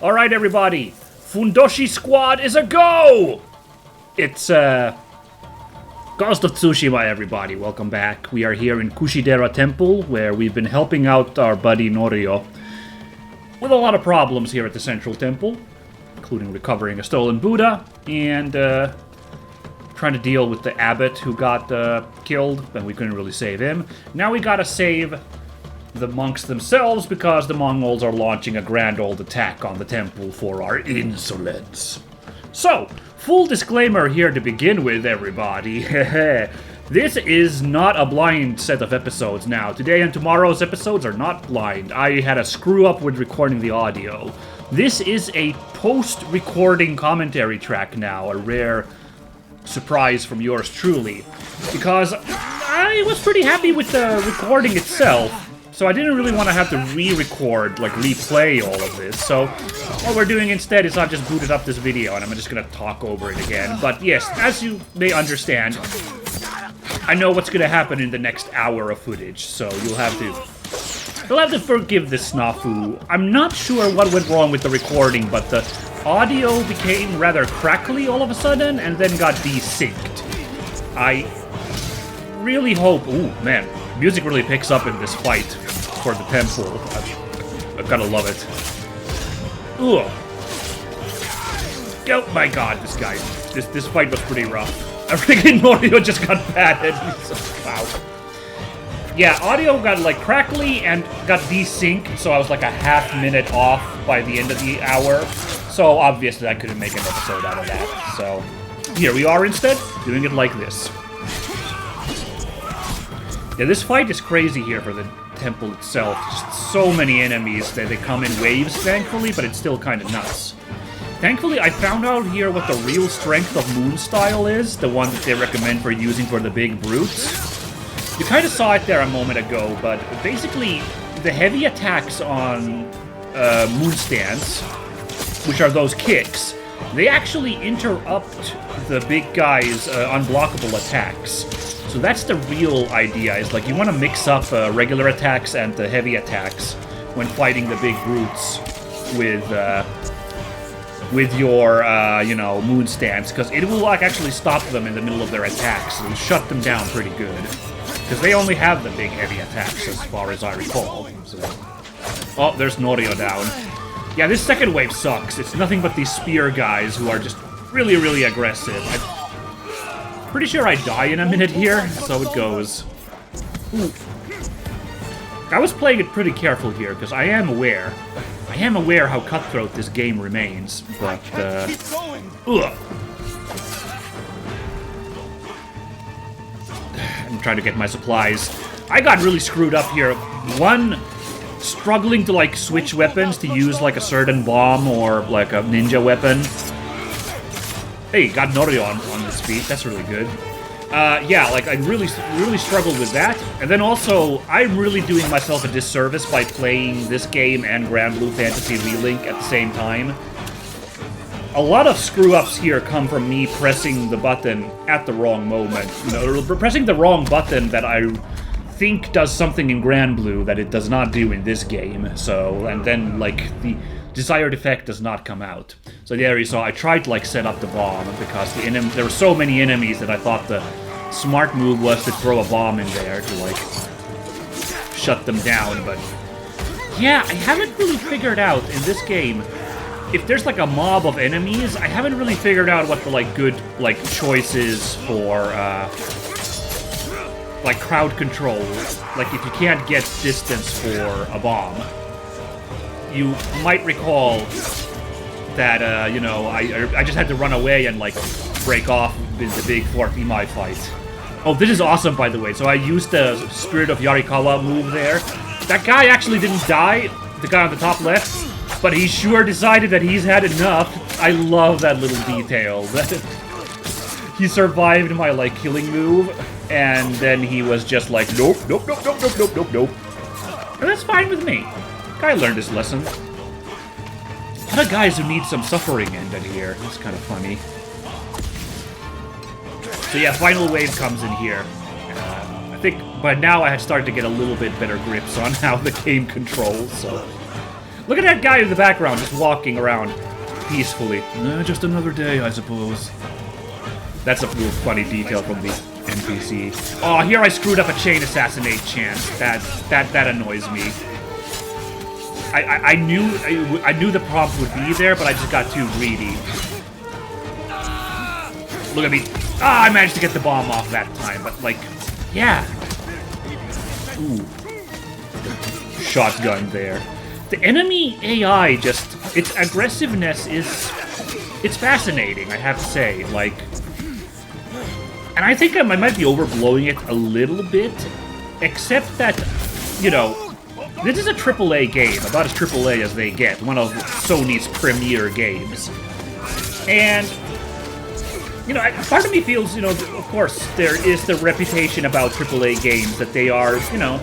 Alright, everybody. Fundoshi Squad is a go! It's, Ghost of Tsushima, everybody. Welcome back. We are here in Kushidera Temple, where we've been helping out our buddy Norio with a lot of problems here at the Central Temple, including recovering a stolen Buddha, and, trying to deal with the abbot who got, killed, and we couldn't really save him. Now we gotta save the monks themselves, because the Mongols are launching a grand old attack on the temple for our insolence. So, full disclaimer here to begin with, everybody. This is not a blind set of episodes now. Today and tomorrow's episodes are not blind. I had a screw up with recording the audio. This is a post-recording commentary track now, a rare surprise from yours truly, because I was pretty happy with the recording itself. So I didn't really want to have to re-record, like replay all of this. So what we're doing instead is I've just booted up this video and I'm just going to talk over it again. But yes, as you may understand, I know what's going to happen in the next hour of footage. So you'll have to forgive this snafu. I'm not sure what went wrong with the recording, but the audio became rather crackly all of a sudden and then got desynced. I really hope... Ooh, man. Music really picks up in this fight for the temple. I've gotta love it. Ugh. Oh my god, this guy. This fight was pretty rough. I think Norio just got batted. Wow. Yeah, audio got like crackly and got desynced, so I was like a half minute off by the end of the hour. So obviously I couldn't make an episode out of that. So here we are instead, doing it like this. Yeah, this fight is crazy here for the temple itself. Just so many enemies that they come in waves, thankfully, but it's still kind of nuts. Thankfully, I found out here what the real strength of Moon Style is, the one that they recommend for using for the big brutes. You kind of saw it there a moment ago, but basically, the heavy attacks on Moon Stance, which are those kicks, they actually interrupt the big guy's unblockable attacks. So that's the real idea, is like you want to mix up regular attacks and the heavy attacks when fighting the big brutes with your, you know, Moon Stance, because it will like actually stop them in the middle of their attacks. It'll shut them down pretty good, because they only have the big heavy attacks as far as I recall. So. Oh, there's Norio down. Yeah, this second wave sucks. It's nothing but these spear guys who are just really, really aggressive. Pretty sure I die in a minute here, so it goes. Ooh. I was playing it pretty careful here, because I am aware how cutthroat this game remains, but, ugh. I'm trying to get my supplies. I got really screwed up here. One, struggling to, like, switch weapons to use, like, a certain bomb or, like, a ninja weapon. Hey, got Norio on this beat. That's really good. Yeah, like, I really struggled with that. And then also, I'm really doing myself a disservice by playing this game and Grand Blue Fantasy Relink at the same time. A lot of screw-ups here come from me pressing the button at the wrong moment. You know, pressing the wrong button that I think does something in Grand Blue that it does not do in this game. So, and then, like, the desired effect does not come out. So there you saw, I tried to like set up the bomb because there were so many enemies that I thought the smart move was to throw a bomb in there to like shut them down, but yeah, I haven't really figured out in this game, if there's like a mob of enemies, I haven't really figured out what the like good like choice is for like crowd control, like if you can't get distance for a bomb. You might recall that, you know, I just had to run away and, like, break off with the big Fort Imai fight. Oh, this is awesome, by the way. So I used the Spirit of Yarikawa move there. That guy actually didn't die, the guy on the top left, but he sure decided that he's had enough. I love that little detail. He survived my, like, killing move, and then he was just like, nope, nope, nope, nope, nope, nope, nope, nope. And that's fine with me. Guy learned his lesson. A lot of guys who need some suffering ended here. It's kind of funny. So yeah, final wave comes in here. I think by now I had started to get a little bit better grips on how the game controls, so Look at that guy in the background just walking around peacefully. Just another day, I suppose. That's a real funny detail from the NPC. Oh, here I screwed up a chain assassinate chance. That annoys me. I knew the prompt would be there, but I just got too greedy. Look at me. Ah, I managed to get the bomb off that time, but like, yeah. Ooh. Shotgun there. The enemy AI just, its aggressiveness it's fascinating, I have to say. Like, and I think I might be overblowing it a little bit, except that, you know, this is a AAA game, about as AAA as they get, one of Sony's premier games. And, you know, part of me feels, you know, of course, there is the reputation about AAA games that they are, you know,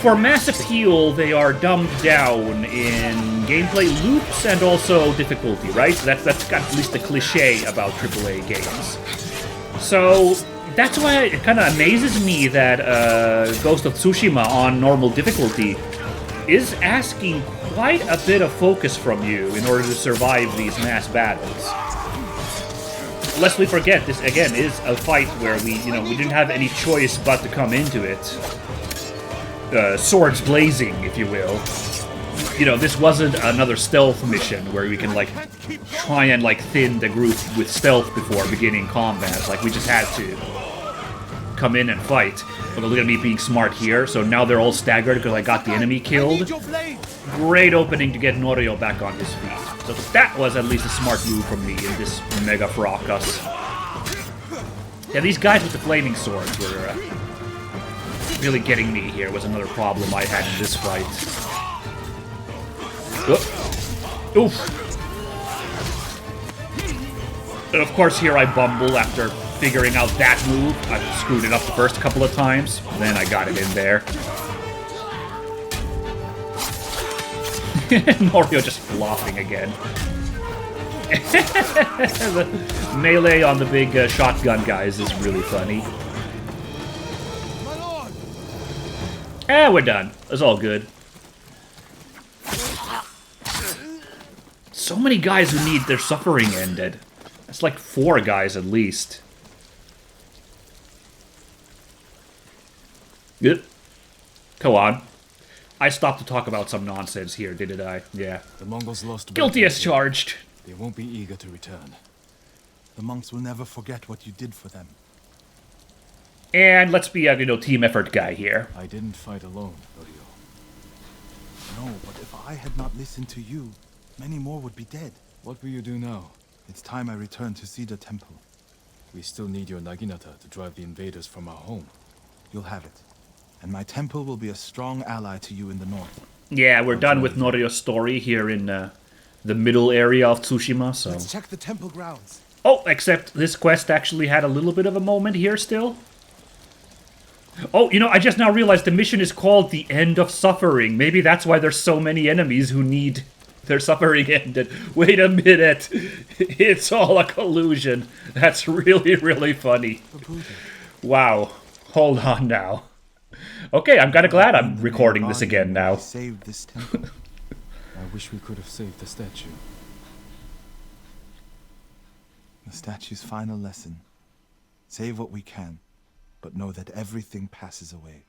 for mass appeal, they are dumbed down in gameplay loops and also difficulty, right? So that's got at least the cliche about AAA games. So that's why it kind of amazes me that Ghost of Tsushima on normal difficulty is asking quite a bit of focus from you in order to survive these mass battles. Lest we forget, this again is a fight where we didn't have any choice but to come into it. Swords blazing, if you will. You know, this wasn't another stealth mission where we can, like, try and, like, thin the group with stealth before beginning combat. Like, we just had to come in and fight. But look at me being smart here. So now they're all staggered because I got the enemy killed. Great opening to get Norio back on his feet. So that was at least a smart move from me in this mega fracas. Yeah, these guys with the flaming swords were really getting me here. Was another problem I had in this fight. Oof. And of course here I bumble after figuring out that move. I screwed it up the first couple of times, then I got it in there. Norio just flopping again. The melee on the big shotgun guys is really funny. We're done. It's all good. So many guys who need their suffering ended. That's like 4 guys at least. Good. Go on. I stopped to talk about some nonsense here, didn't I? Yeah. The Mongols lost. Guilty as charged. They won't be eager to return. The monks will never forget what you did for them. And let's be a, team effort guy here. I didn't fight alone, Norio. No, but if I had not listened to you, many more would be dead. What will you do now? It's time I return to Kushidera Temple. We still need your Naginata to drive the invaders from our home. You'll have it. And my temple will be a strong ally to you in the north. Yeah, we're done with Norio's story here in the middle area of Tsushima, so... Let's check the temple grounds. Oh, except this quest actually had a little bit of a moment here still. Oh, I just now realized the mission is called The End of Suffering. Maybe that's why there's so many enemies who need their suffering ended. Wait a minute. It's all a collusion. That's really, really funny. Wow. Hold on now. Okay, I'm kind of glad I'm recording this again now. Saved this temple. I wish we could have saved the statue. The statue's final lesson. Save what we can, but know that everything passes away.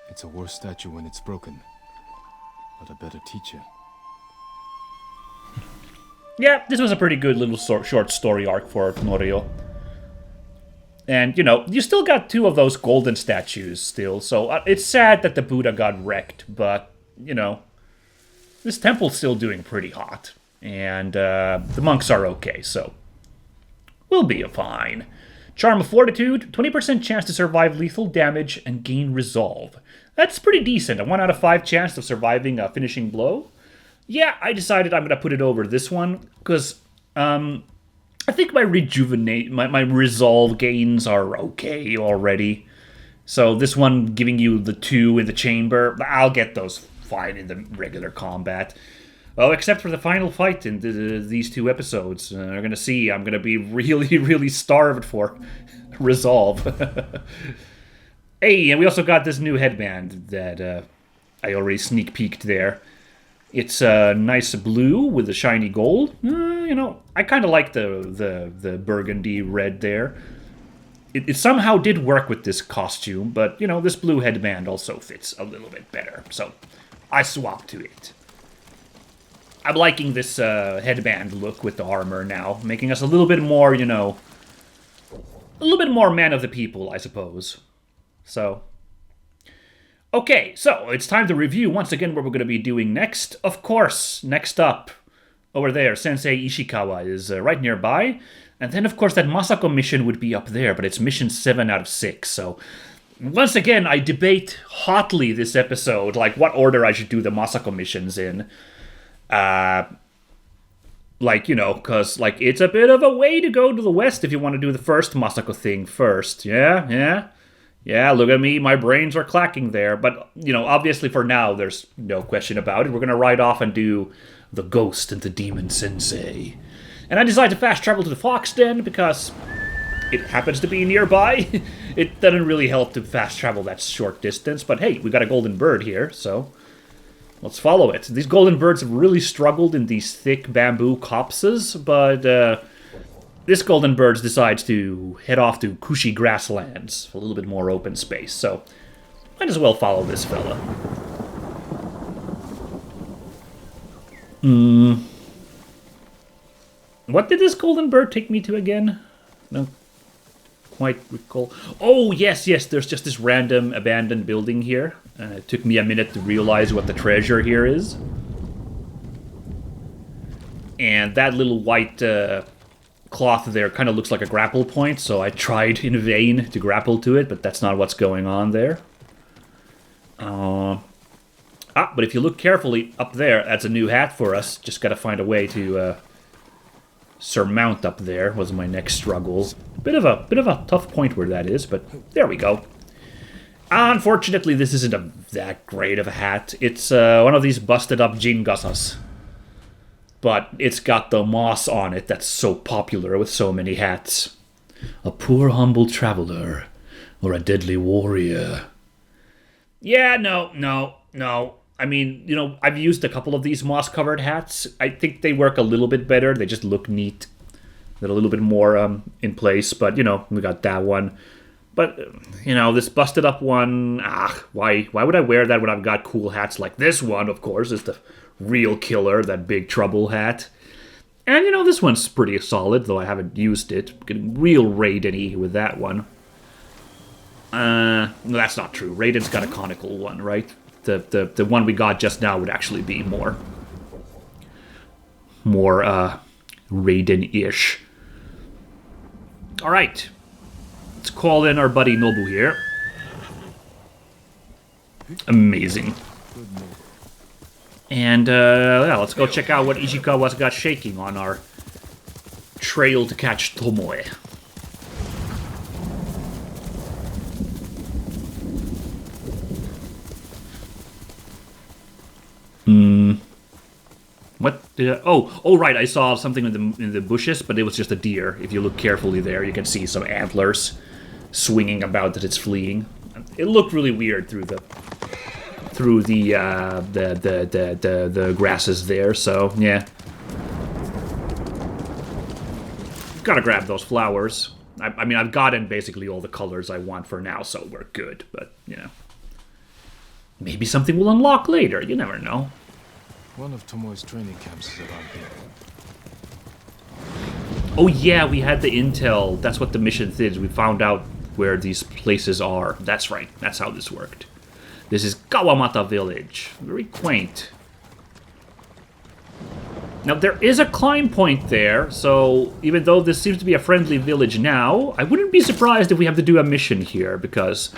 It's a worse statue when it's broken, but a better teacher. Yeah, this was a pretty good little short story arc for Norio. And, you still got 2 of those golden statues still, so it's sad that the Buddha got wrecked, but, this temple's still doing pretty hot. And the monks are okay, so we'll be fine. Charm of Fortitude, 20% chance to survive lethal damage and gain resolve. That's pretty decent, a 1 out of 5 chance of surviving a finishing blow. Yeah, I decided I'm going to put it over this one, because I think my my resolve gains are okay already. So this one giving you the 2 in the chamber, I'll get those fine in the regular combat. Well, except for the final fight in these 2 episodes. We're going to see, I'm going to be really, really starved for resolve. Hey, and we also got this new headband that I already sneak peeked there. It's a nice blue with a shiny gold. You know, I kind of like the burgundy red there. It somehow did work with this costume, but, you know, this blue headband also fits a little bit better. So I swapped to it. I'm liking this headband look with the armor now, making us a little bit more, you know, a little bit more man of the people, I suppose. So, okay, so it's time to review once again what we're going to be doing next. Of course, next up, over there, Sensei Ishikawa is right nearby. And then, of course, that Masako mission would be up there, but it's mission 7 out of 6, so... Once again, I debate hotly this episode, like, what order I should do the Masako missions in. Like, you know, because, like, it's a bit of a way to go to the west if you want to do the first Masako thing first. Yeah, look at me, my brains are clacking there. But, you know, obviously for now, there's no question about it. We're going to ride off and do the Ghost and the Demon Sensei. And I decided to fast travel to the Fox Den because it happens to be nearby. It doesn't really help to fast travel that short distance, but hey, we got a golden bird here, so let's follow it. These golden birds have really struggled in these thick bamboo copses, but this golden bird decides to head off to Kushi grasslands, a little bit more open space, so might as well follow this fella. What did this golden bird take me to again? No, quite recall. Oh, yes, there's just this random abandoned building here. It took me a minute to realize what the treasure here is. And that little white cloth there kind of looks like a grapple point, so I tried in vain to grapple to it, but that's not what's going on there. But if you look carefully up there, that's a new hat for us. Just gotta find a way to... surmount up there was my next struggle. Bit of a tough point where that is, but there we go. Unfortunately, this isn't that great of a hat. It's one of these busted up jingasas. But it's got the moss on it that's so popular with so many hats. A poor humble traveler, or a deadly warrior. Yeah, no. I mean, you know, I've used a couple of these moss-covered hats. I think they work a little bit better. They just look neat. They're a little bit more in place, but, you know, we got that one. But, you know, this busted-up one, why would I wear that when I've got cool hats like this one, of course, is the real killer, that Big Trouble hat. And, you know, this one's pretty solid, though I haven't used it. Getting real Raiden-y with that one. No, that's not true. Raiden's got a conical one, right? The one we got just now would actually be more Raiden-ish. Alright. Let's call in our buddy Nobu here. Amazing. And, yeah, let's go check out what Ishikawa's got shaking on our trail to catch Tomoe. What? Oh, right. I saw something in the bushes, but it was just a deer. If you look carefully there, you can see some antlers swinging about that it's fleeing. It looked really weird through the grasses there. So yeah, gotta grab those flowers. I mean, I've gotten basically all the colors I want for now, so we're good. But you know, maybe something will unlock later. You never know. One of Tomoe's training camps is around here. Oh yeah, we had the intel. That's what the mission did. We found out where these places are. That's right. That's how this worked. This is Kawamata Village. Very quaint. Now, there is a climb point there, so even though this seems to be a friendly village now, I wouldn't be surprised if we have to do a mission here, because...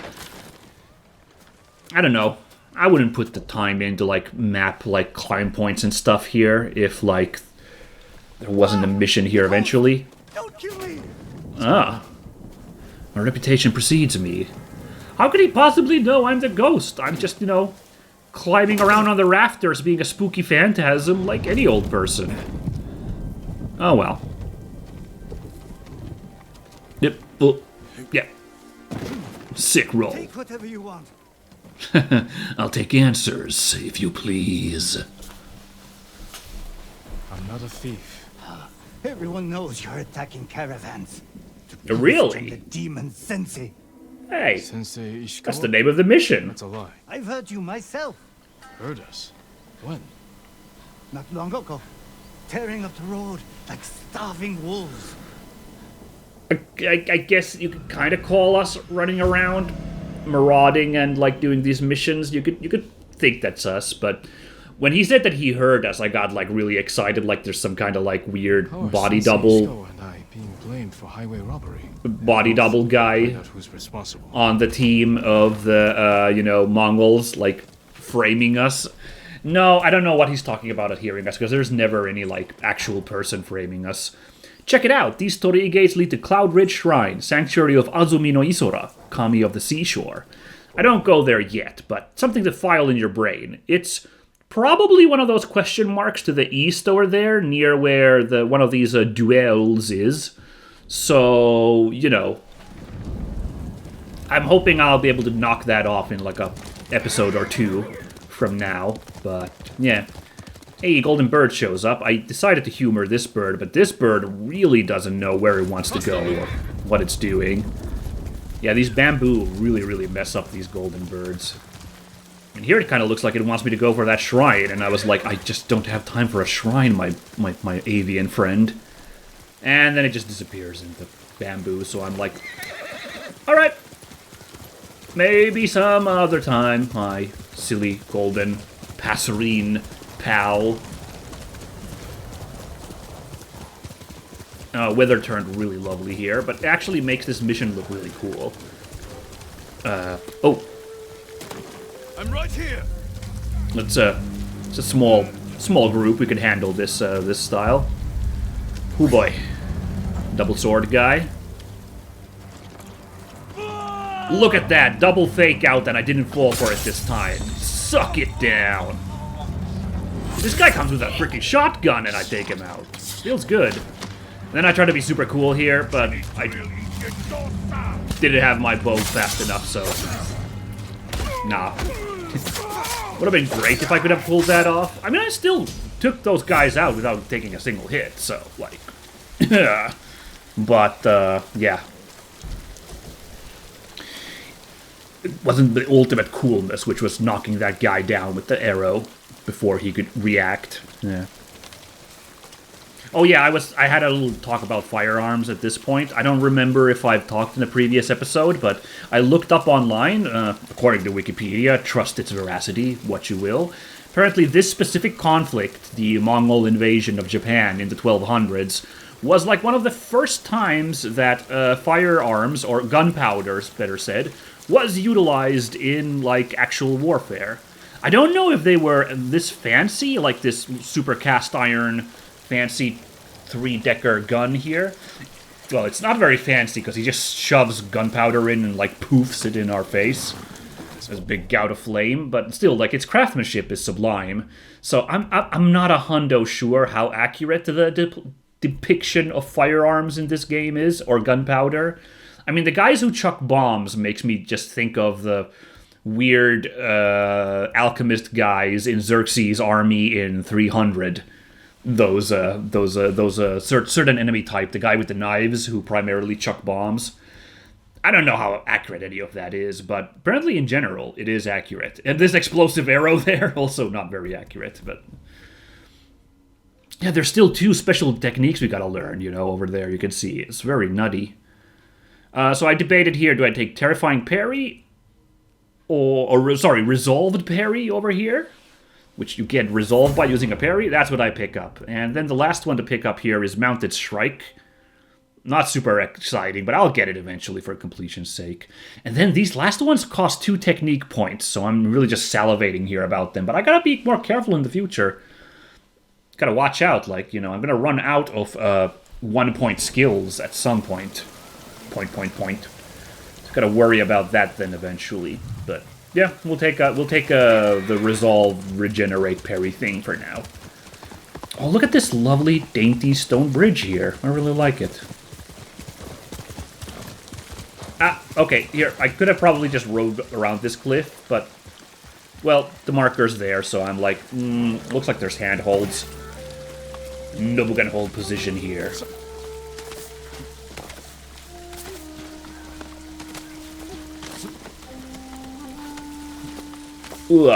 I don't know. I wouldn't put the time in to, like, map, like, climb points and stuff here if, like, there wasn't a mission here eventually. Don't kill me! Ah. My reputation precedes me. How could he possibly know I'm the ghost? I'm just, you know, climbing around on the rafters being a spooky phantasm like any old person. Oh, well. Yep. Well, yeah. Sick roll. Take whatever you want. I'll take answers, if you please. I'm not a thief. Everyone knows you're attacking caravans. Really? From the demon Sensei. Hey, Sensei Ishikawa? that's the name of the mission. That's a lie. I've heard you myself. Heard us? When? Not long ago. Tearing up the road like starving wolves. I guess you could kind of call us running around, marauding and like doing these missions. You could think that's us, but when he said that he heard us, I got like really excited. Like there's some kind of like weird How are body Sensei double, Ishikawa and I being blamed for highway robbery? body double guy Find out who's responsible. on the team of the Mongols, like framing us. No, I don't know what he's talking about at hearing us, because there's never any like actual person framing us. Check it out. These torii gates lead to Cloud Ridge Shrine, sanctuary of Azumi no Isora, kami of the seashore. I don't go there yet, but something to file in your brain. It's probably one of those question marks to the east over there, near where one of these duels is. So, I'm hoping I'll be able to knock that off in like a episode or two from now. But yeah. Hey, Golden Bird shows up. I decided to humor this bird, but this bird really doesn't know where it wants to go or what it's doing. Yeah, these bamboo really, really mess up these golden birds. And here it kind of looks like it wants me to go for that shrine, and I was like, I just don't have time for a shrine, my avian friend. And then it just disappears into bamboo, so I'm like, alright. Maybe some other time, my silly golden passerine pal. Weather turned really lovely here, but it actually makes this mission look really cool. Oh. I'm right here. It's a small group. We can handle this this style. Oh boy. Double sword guy. Look at that, double fake out, and I didn't fall for it this time. Suck it down. This guy comes with a freaking shotgun and I take him out. Feels good. Then I try to be super cool here, but I didn't have my bow fast enough, so... Nah. Would have been great if I could have pulled that off. I mean, I still took those guys out without taking a single hit, so, like... But, yeah. It wasn't the ultimate coolness, which was knocking that guy down with the arrow before he could react. Yeah. Oh yeah, I had a little talk about firearms at this point. I don't remember if I've talked in a previous episode, but I looked up online, according to Wikipedia, trust its veracity, what you will. Apparently this specific conflict, the Mongol invasion of Japan in the 1200s, was like one of the first times that firearms, or gunpowder, better said, was utilized in like actual warfare. I don't know if they were this fancy, like this super cast iron fancy 3-decker gun here. Well, it's not very fancy because he just shoves gunpowder in and like poofs it in our face. There's a big gout of flame, but still, like, its craftsmanship is sublime. So I'm not 100% sure how accurate the depiction of firearms in this game is, or gunpowder. I mean, the guys who chuck bombs makes me just think of the weird alchemist guys in Xerxes' army in 300. Those certain enemy type, the guy with the knives who primarily chuck bombs. I don't know how accurate any of that is, but apparently in general it is accurate. And this explosive arrow there, also not very accurate, but... Yeah, there's still 2 special techniques we gotta learn, over there, you can see. It's very nutty. So I debated here, do I take Terrifying Parry? Or Resolved Parry over here? Which you get resolved by using a parry. That's what I pick up. And then the last one to pick up here is Mounted Strike. Not super exciting, but I'll get it eventually for completion's sake. And then these last ones cost 2 technique points, so I'm really just salivating here about them. But I gotta be more careful in the future. Gotta watch out, like, I'm gonna run out of 1-point skills at some point. Point. So gotta worry about that then eventually. But yeah, we'll take the resolve regenerate parry thing for now. Oh, look at this lovely dainty stone bridge here. I really like it. Ah, okay, here, I could have probably just rode around this cliff, but, well, the marker's there, so I'm like, looks like there's handholds. Nobu can hold position here. Ooh,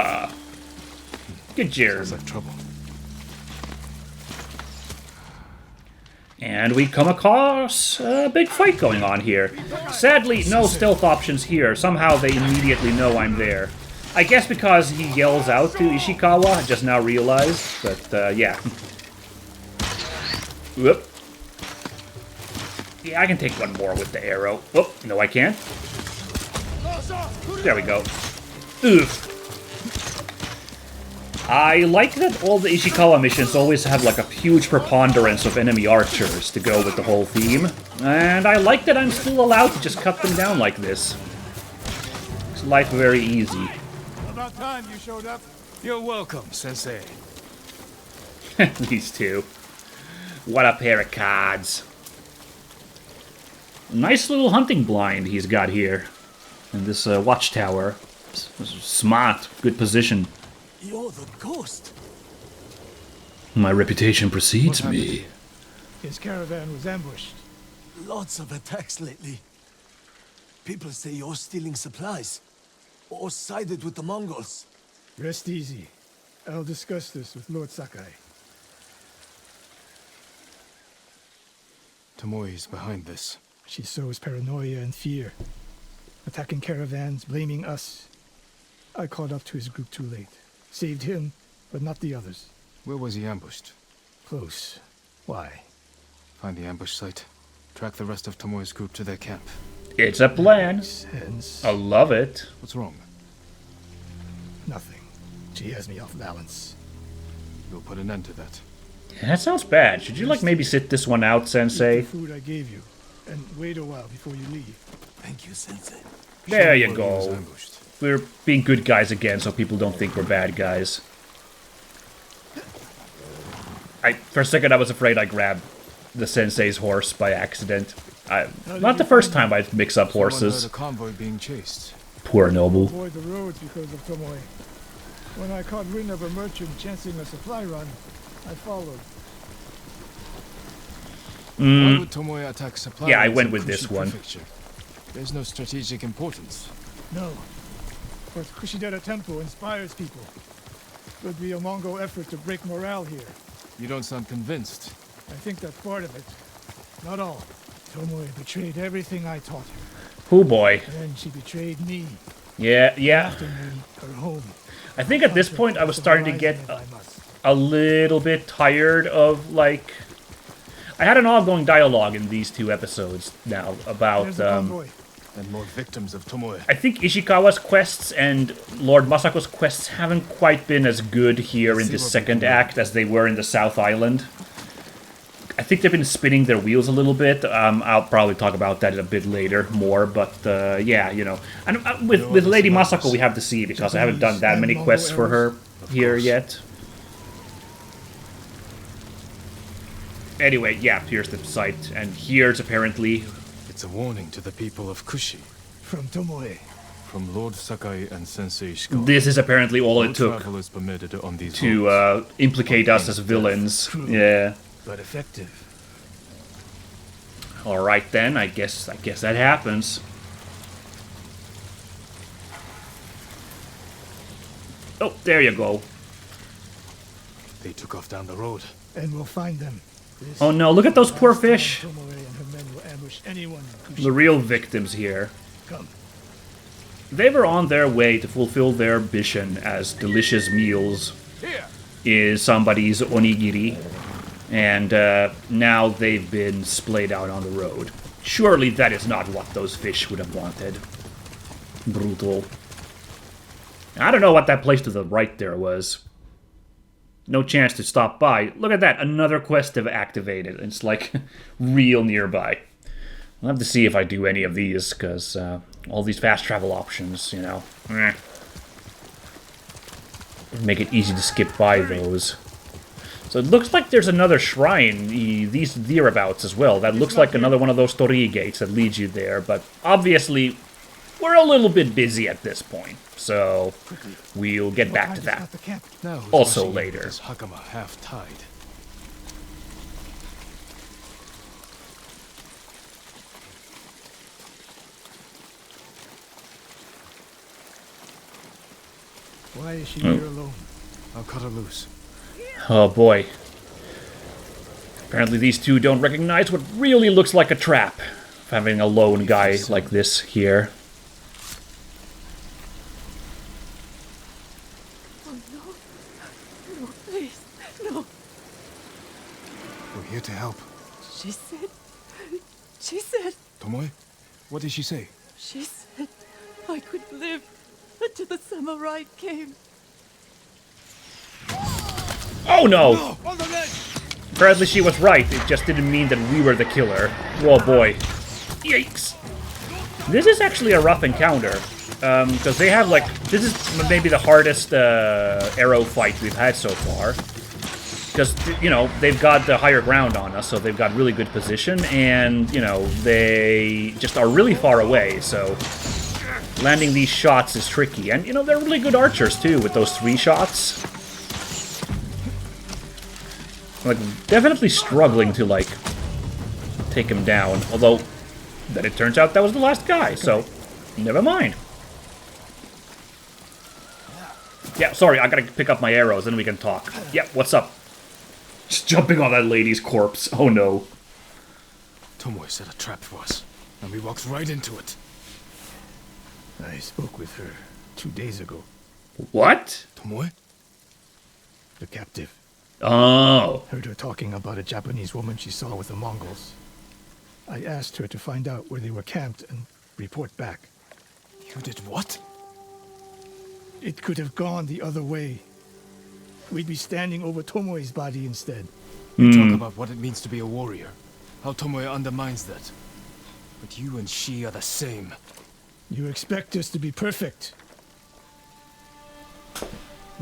good job. Sounds like trouble. And we come across a big fight going on here. Sadly, no stealth options here. Somehow they immediately know I'm there. I guess because he yells out to Ishikawa, I just now realized. But, yeah. Whoop. Yeah, I can take one more with the arrow. Whoop, no I can't. There we go. Oof. I like that all the Ishikawa missions always have like a huge preponderance of enemy archers to go with the whole theme. And I like that I'm still allowed to just cut them down like this. Makes life very easy. About time you showed up. You're welcome, Sensei. These two. What a pair of cards. Nice little hunting blind he's got here. In this watchtower. Smart. Good position. You're the ghost. My reputation precedes me. His caravan was ambushed. Lots of attacks lately. People say you're stealing supplies. Or sided with the Mongols. Rest easy. I'll discuss this with Lord Sakai. Tomoe's behind this. She sows paranoia and fear. Attacking caravans, blaming us. I caught up to his group too late. Saved him, but not the others. Where was he ambushed? Close. Why? Find the ambush site. Track the rest of Tomoe's group to their camp. It's a plan. Sense. I love it. What's wrong? Nothing. She has me off balance. We'll put an end to that. That sounds bad. Should you like maybe sit this one out, Eat Sensei? the food I gave you, and wait a while before you leave. Thank you, Sensei. There you He was go. ambushed. We're being good guys again, so people don't think we're bad guys. For a second, I was afraid I grabbed the Sensei's horse by accident. Not the first time I mix up Someone horses. heard a convoy being chased. Poor Noble. Avoid the roads because of Tomoe. When I caught wind of a merchant chancing a supply run, I followed. Why would Tomoe attack supply Yeah, I lines went in with this Kushi one. Prefecture? There's no strategic importance. No. But Kushidera Temple inspires people. Could be a Mongol effort to break morale here. You don't sound convinced. I think that's part of it. Not all. Tomoe betrayed everything I taught her. Oh boy. Then she betrayed me. Yeah. After me, her home. I think at this point I was starting to get I must. a little bit tired of, like... I had an ongoing dialogue in these two episodes now about... There's a convoy. And more victims of Tomoe. I think Ishikawa's quests and Lord Masako's quests haven't quite been as good here in the second act as they were in the South Island. I think they've been spinning their wheels a little bit. I'll probably talk about that a bit later more, but yeah, you know. And with Lady Masako we have to see, because I haven't done that many quests for her here yet. Anyway, yeah, here's the site, and here's apparently... It's a warning to the people of Kushi. From Tomoe. From Lord Sakai and Sensei Ishikawa. This is apparently all No it took travelers permitted on these roads. to implicate us as villains. Yeah. But effective. All right then. I guess that happens. Oh, there you go. They took off down the road. And we'll find them. Oh no! Look at those poor fish. Tomoe and her men will ambush anyone in Kushi. The real victims here. Come. They were on their way to fulfill their mission as delicious meals is somebody's onigiri, and now they've been splayed out on the road. Surely that is not what those fish would have wanted. Brutal. I don't know what that place to the right there was. No chance to stop by. Look at that, another quest have activated. It's like real nearby. I'll have to see if I do any of these, because all these fast travel options, you know. Make it easy to skip by those. So it looks like there's another shrine these thereabouts as well. That looks like another one of those torii gates that leads you there, but obviously we're a little bit busy at this point. So we'll get back to that. Now who's Also rushing in with later. this hakama half tied? Why is she here alone? I'll cut her loose. Oh boy. Apparently these two don't recognize what really looks like a trap. Having a lone guy like this here. Oh no. No, please. No. We're here to help. She said. Tomoe? What did she say? She said I could live until the samurai came. Oh no! No! On the ledge! Apparently she was right, it just didn't mean that we were the killer. Oh boy. Yikes. This is actually a rough encounter. Because they have like... This is maybe the hardest arrow fight we've had so far. Because, you know, they've got the higher ground on us, so they've got really good position, and, you know, they just are really far away, so landing these shots is tricky. And, you know, they're really good archers, too, with those 3 shots. Like, definitely struggling to, like, take him down. Although, then it turns out that was the last guy, so never mind. Yeah, sorry, I gotta pick up my arrows, then we can talk. Yep, what's up? Just jumping on that lady's corpse. Oh no. Tomoe set a trap for us, and we walked right into it. I spoke with her 2 days ago. What? Tomoe? The captive. Oh. Heard her talking about a Japanese woman she saw with the Mongols. I asked her to find out where they were camped and report back. You did what? It could have gone the other way. We'd be standing over Tomoe's body instead. You talk about what it means to be a warrior. How Tomoe undermines that. But you and she are the same. You expect us to be perfect.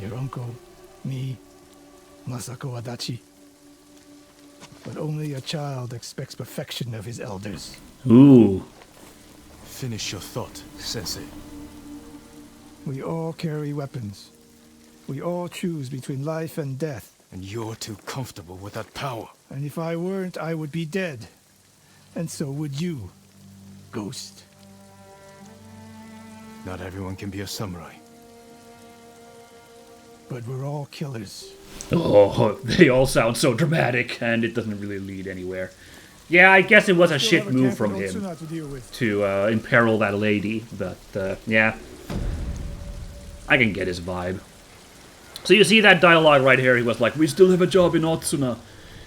Your uncle, me, Masako Adachi. But only a child expects perfection of his elders. Ooh. Finish your thought, Sensei. We all carry weapons. We all choose between life and death. And you're too comfortable with that power. And if I weren't, I would be dead. And so would you, Ghost. Not everyone can be a samurai. But we're all killers. Oh, they all sound so dramatic, and it doesn't really lead anywhere. Yeah, I guess it was a Still shit have a move camp from in him Otsuna to deal with. to imperil that lady, but yeah. I can get his vibe. So you see that dialogue right here, he was like, we still have a job in Otsuna.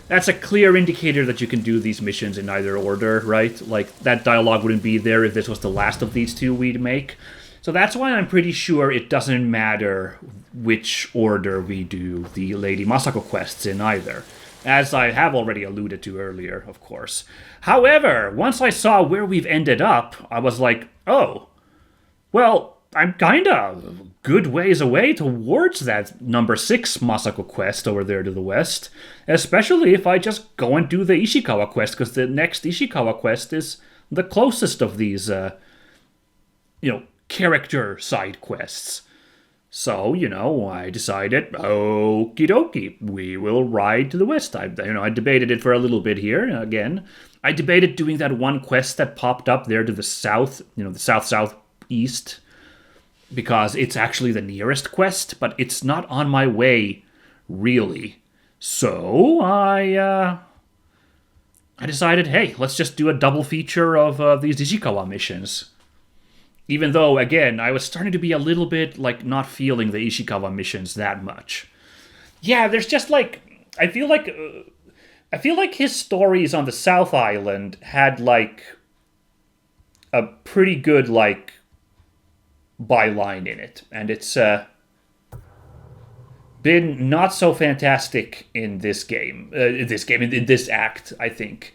That's a clear indicator that you can do these missions in either order, right? Like, that dialogue wouldn't be there if this was the last of these 2 we'd make. So that's why I'm pretty sure it doesn't matter which order we do the Lady Masako quests in either. As I have already alluded to earlier, of course. However, once I saw where we've ended up, I was like, oh, well, I'm kinda good ways away towards that number 6 Masako quest over there to the west. Especially if I just go and do the Ishikawa quest, because the next Ishikawa quest is the closest of these, character side quests. So, I decided, okie dokie, we will ride to the west. I debated it for a little bit here, again. I debated doing that one quest that popped up there to the south, the south-southeast, because it's actually the nearest quest, but it's not on my way, really. So, I decided, hey, let's just do a double feature of these Ishikawa missions. Even though, again, I was starting to be a little bit, not feeling the Ishikawa missions that much. Yeah, there's just, I feel like his stories on the South Island had, a pretty good, byline in it. And it's, been not so fantastic in this game. In this act, I think.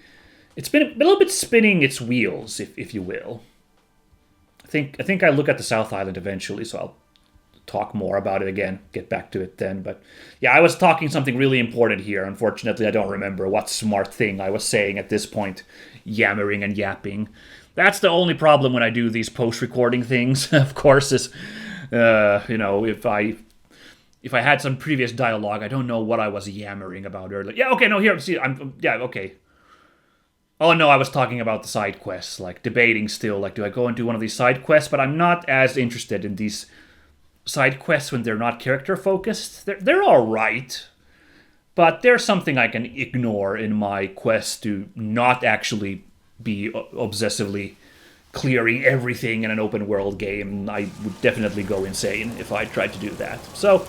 It's been a little bit spinning its wheels, if you will. I think I look at the South Island eventually, so I'll talk more about it again, get back to it then. But yeah, I was talking something really important here. Unfortunately, I don't remember what smart thing I was saying at this point, yammering and yapping. That's the only problem when I do these post-recording things, of course, is, if I had some previous dialogue, I don't know what I was yammering about earlier. Yeah, okay, no, here, see, okay. Oh no, I was talking about the side quests, debating still, do I go and do one of these side quests? But I'm not as interested in these side quests when they're not character focused. They're all right, but there's something I can ignore in my quest to not actually be obsessively clearing everything in an open world game. I would definitely go insane if I tried to do that. So